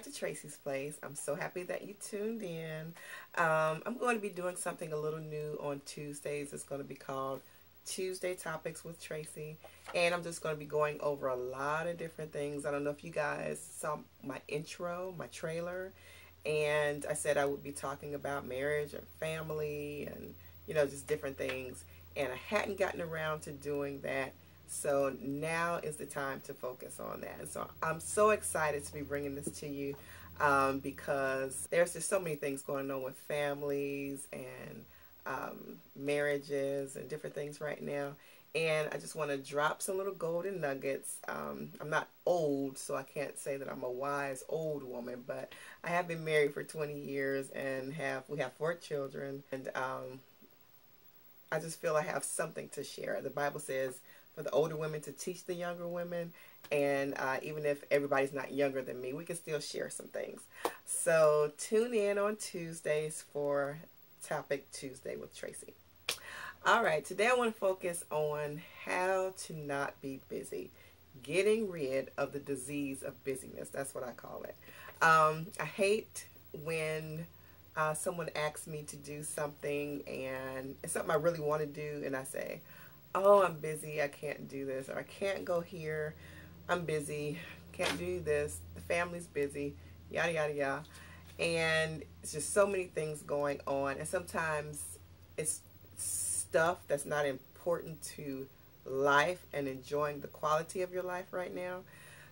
back to Tracy's Place. I'm so happy that you tuned in. I'm going to be doing something a little new on Tuesdays. It's going to be called Tuesday Topics with Tracy. And I'm just going to be going over a lot of different things. I don't know if you guys saw my intro, my trailer. And I said I would be talking about marriage and family and, you know, just different things. And I hadn't gotten around to doing that. So now is the time to focus on that. And so I'm so excited to be bringing this to you because there's just so many things going on with families and marriages and different things right now. And I just want to drop some little golden nuggets. I'm not old, so I can't say that I'm a wise old woman, but I have been married for 20 years and we have 4 children. And I just feel I have something to share. The Bible says for the older women to teach the younger women, and even if everybody's not younger than me, we can still share some things. So tune in on Tuesdays for Topic Tuesday with Tracy. All right, today I want to focus on how to not be busy, getting rid of the disease of busyness. That's what I call it. I hate when someone asks me to do something and it's something I really want to do, and I say, oh, I'm busy, I can't do this, or I can't go here, I'm busy, can't do this, the family's busy, yada, yada, yada. And it's just so many things going on, and sometimes it's stuff that's not important to life and enjoying the quality of your life right now.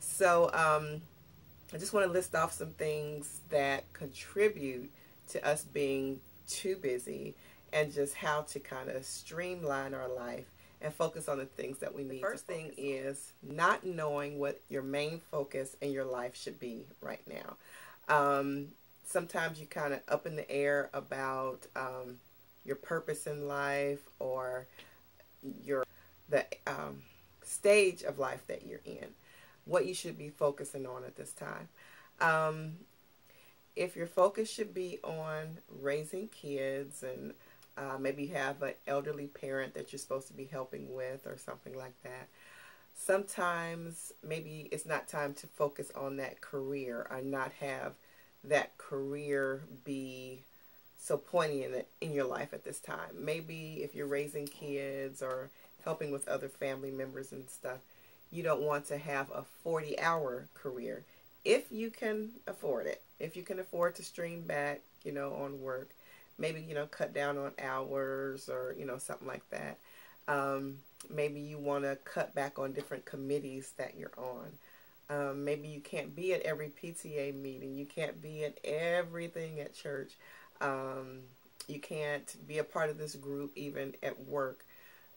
So I just want to list off some things that contribute to us being too busy and just how to kind of streamline our life and focus on the things that we need. The first thing is not knowing what your main focus in your life should be right now. Sometimes you kind of up in the air about your purpose in life or the stage of life that you're in, what you should be focusing on at this time. If your focus should be on raising kids and maybe you have an elderly parent that you're supposed to be helping with or something like that. Sometimes maybe it's not time to focus on that career or not have that career be so poignant in your life at this time. Maybe if you're raising kids or helping with other family members and stuff, you don't want to have a 40-hour career. If you can afford it, if you can afford to stream back, you know, on work, maybe, you know, cut down on hours or, you know, something like that. Maybe you want to cut back on different committees that you're on. Maybe you can't be at every PTA meeting. You can't be at everything at church. You can't be a part of this group even at work.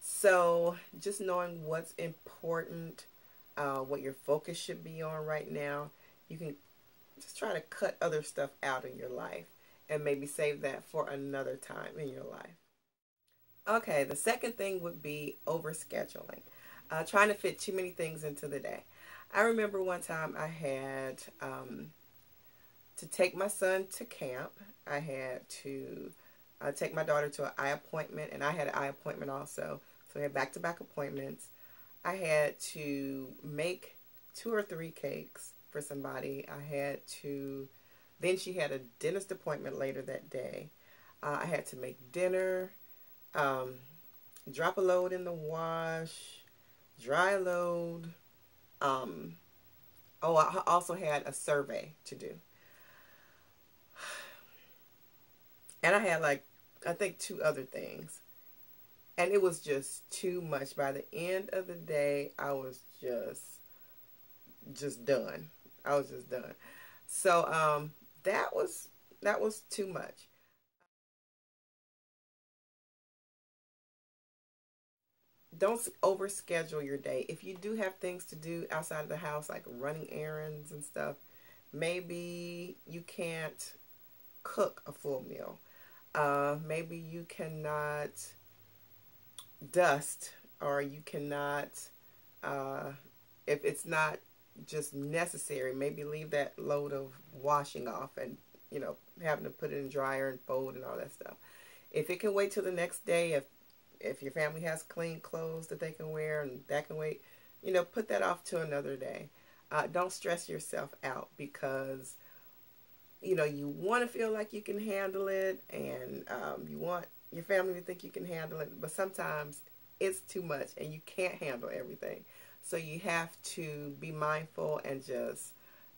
So just knowing what's important, what your focus should be on right now, you can just try to cut other stuff out in your life and maybe save that for another time in your life. Okay, the second thing would be overscheduling. Trying to fit too many things into the day. I remember one time I had to take my son to camp. I had to take my daughter to an eye appointment, and I had an eye appointment also. So we had back-to-back appointments. I had to make 2 or 3 cakes for somebody. Then she had a dentist appointment later that day. I had to make dinner, drop a load in the wash, dry a load. I also had a survey to do. And I had I think 2 other things. And it was just too much. By the end of the day, I was just done. I was just done. So, that was too much. Don't overschedule your day. If you do have things to do outside of the house, like running errands and stuff, maybe you can't cook a full meal. Maybe you cannot dust, or you cannot, if it's not just necessary, maybe leave that load of washing off and, you know, having to put it in the dryer and fold and all that stuff. If it can wait till the next day, if your family has clean clothes that they can wear and that can wait, you know, put that off to another day. Don't stress yourself out because you know, you want to feel like you can handle it, and you want your family to think you can handle it, but sometimes it's too much and you can't handle everything. So you have to be mindful and just,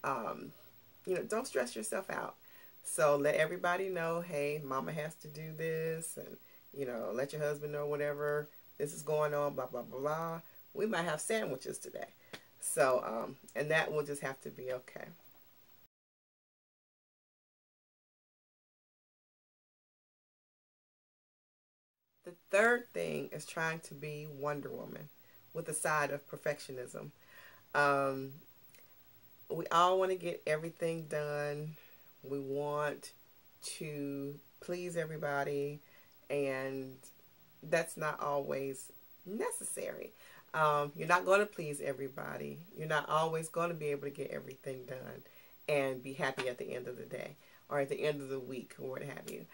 you know, don't stress yourself out. So let everybody know, hey, mama has to do this, and, you know, let your husband know whatever this is going on, blah, blah, blah, blah. We might have sandwiches today. So, and that will just have to be okay. The third thing is trying to be Wonder Woman with a side of perfectionism. Um, we all want to get everything done. We want to please everybody, and that's not always necessary. You're not going to please everybody. You're not always going to be able to get everything done and be happy at the end of the day or at the end of the week or what have you.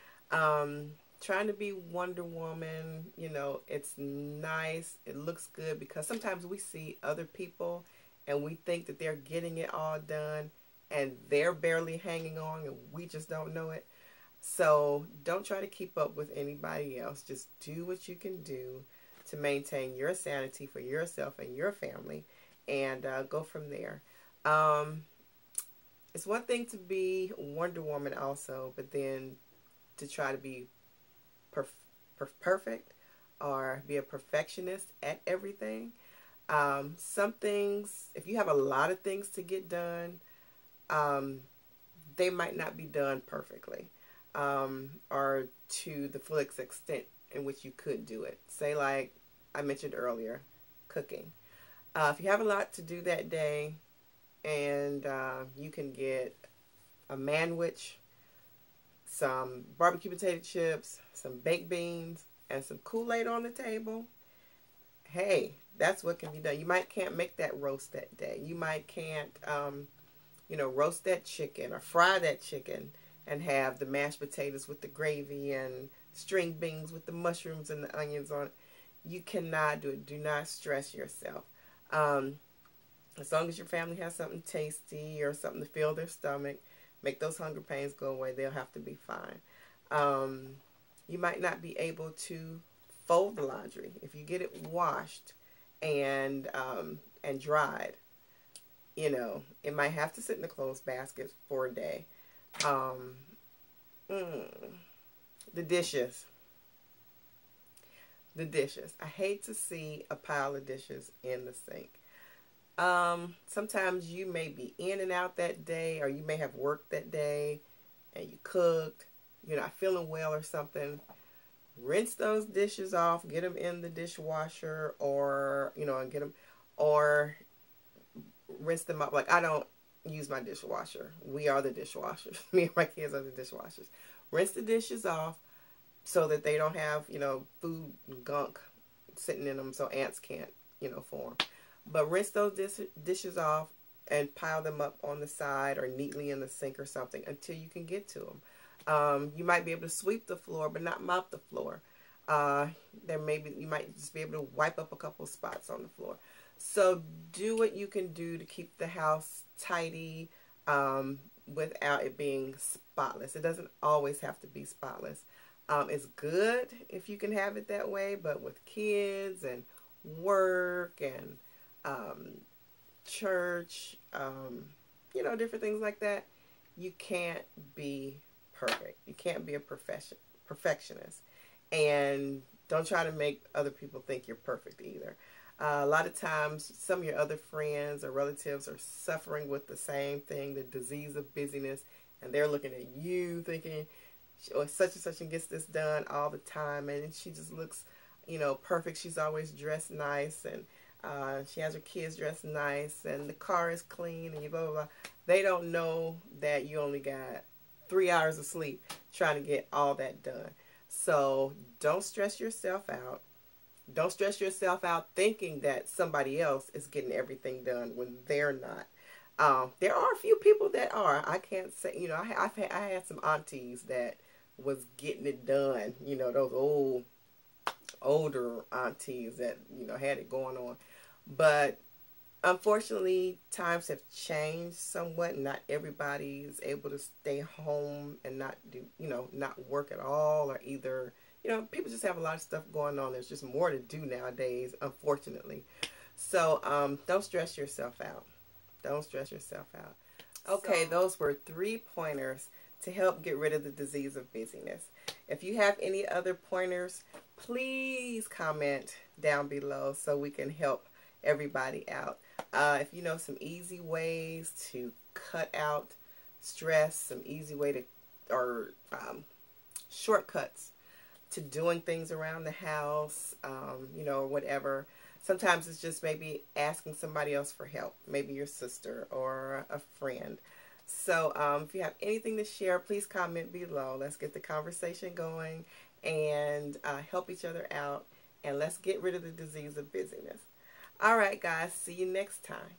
Trying to be Wonder Woman, you know, it's nice. It looks good because sometimes we see other people and we think that they're getting it all done and they're barely hanging on and we just don't know it. So don't try to keep up with anybody else. Just do what you can do to maintain your sanity for yourself and your family, and go from there. Um, it's one thing to be Wonder Woman also, but then to try to be perfect or be a perfectionist at everything. Some things, if you have a lot of things to get done, um, they might not be done perfectly, or to the full extent in which you could do it. Say, like I mentioned earlier, cooking. If you have a lot to do that day, and you can get a manwich, some barbecue potato chips, some baked beans, and some Kool-Aid on the table, hey, that's what can be done. You might can't make that roast that day. You might can't, you know, roast that chicken or fry that chicken and have the mashed potatoes with the gravy and string beans with the mushrooms and the onions on it. You cannot do it. Do not stress yourself. Um, as long as your family has something tasty or something to fill their stomach, make those hunger pains go away. They'll have to be fine. You might not be able to fold the laundry. If you get it washed and dried, you know, it might have to sit in the clothes basket for a day. Um, mm, the dishes. The dishes. I hate to see a pile of dishes in the sink. Sometimes you may be in and out that day, or you may have worked that day and you cooked, you're not feeling well or something. Rinse those dishes off, get them in the dishwasher, or, you know, and get them, or rinse them up. Like, I don't use my dishwasher. We are the dishwashers. Me and my kids are the dishwashers. Rinse the dishes off so that they don't have, you know, food gunk sitting in them so ants can't, you know, form. But rinse those dishes off and pile them up on the side or neatly in the sink or something until you can get to them. You might be able to sweep the floor but not mop the floor. You might just be able to wipe up a couple spots on the floor. So do what you can do to keep the house tidy, without it being spotless. It doesn't always have to be spotless. It's good if you can have it that way, but with kids and work and church, you know, different things like that, you can't be perfect. You can't be a perfectionist. And don't try to make other people think you're perfect either. A lot of times, some of your other friends or relatives are suffering with the same thing, the disease of busyness, and they're looking at you thinking, or such and such and gets this done all the time, and she just looks, you know, perfect. She's always dressed nice, and she has her kids dressed nice, and the car is clean, and you blah, blah, blah. They don't know that you only got 3 hours of sleep trying to get all that done. So don't stress yourself out. Don't stress yourself out thinking that somebody else is getting everything done when they're not. There are a few people that are. I can't say, you know, I had some aunties that was getting it done. You know, those older aunties that, you know, had it going on. But Unfortunately, times have changed somewhat. Not everybody is able to stay home and not do, not work at all, or either, people just have a lot of stuff going on. There's just more to do nowadays, unfortunately. So don't stress yourself out. Don't stress yourself out. Okay, those were 3 pointers to help get rid of the disease of busyness. If you have any other pointers, please comment down below so we can help everybody out. If you know some easy ways to cut out stress, some easy way to, or shortcuts to doing things around the house, or whatever. Sometimes it's just maybe asking somebody else for help, maybe your sister or a friend. So if you have anything to share, please comment below. Let's get the conversation going and help each other out. And let's get rid of the disease of busyness. All right, guys. See you next time.